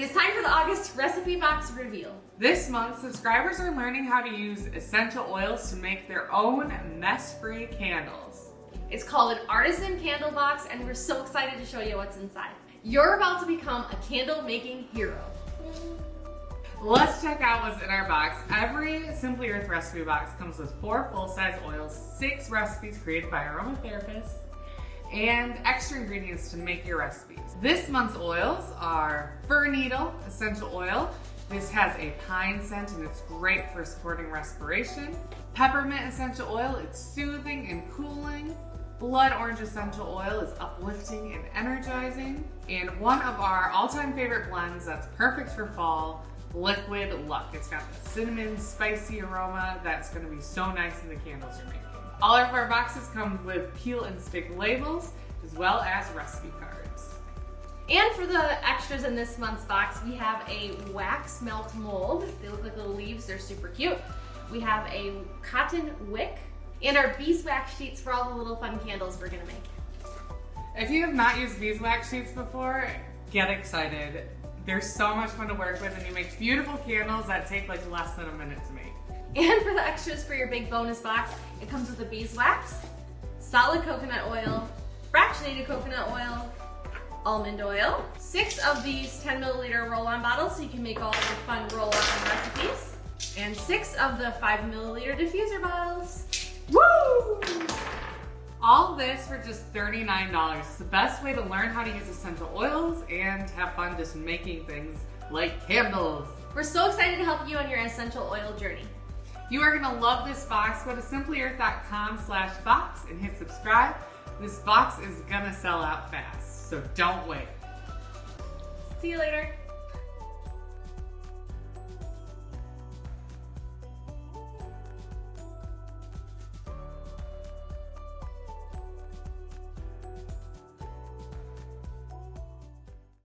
is time for the August recipe box reveal. This month, subscribers are learning how to use essential oils to make their own mess-free candles. It's called an Artisan candle box, and we're so excited to show you what's inside. You're about to become a candle making hero. Let's check out what's in our box. Every Simply Earth recipe box comes with 4 full-size oils, 6 recipes created by aromatherapists, and extra ingredients to make your recipes. This month's oils are Fir Needle Essential Oil. This has a pine scent and it's great for supporting respiration. Peppermint Essential Oil, it's soothing and cooling. Blood Orange Essential Oil is uplifting and energizing. And one of our all-time favorite blends that's perfect for fall, Liquid Luck. It's got the cinnamon spicy aroma that's going to be so nice in the candles you're making. All of our boxes come with peel and stick labels as well as recipe cards. And for the extras in this month's box, we have a wax melt mold. They look like little leaves, they're super cute. We have a cotton wick and our beeswax sheets for all the little fun candles we're gonna make. If you have not used beeswax sheets before, get excited. They're so much fun to work with and you make beautiful candles that take like less than a minute to make. And for the extras for your big bonus box, it comes with a beeswax, solid coconut oil, fractionated coconut oil, almond oil, 6 of these 10 milliliter roll-on bottles so you can make all your fun roll-on recipes, and 6 of the 5 milliliter diffuser bottles. Woo! All this for just $39. It's the best way to learn how to use essential oils and have fun just making things like candles. We're so excited to help you on your essential oil journey. You are gonna love this box. Go to simplyearth.com/box and hit subscribe. This box is gonna sell out fast, so don't wait. See you later.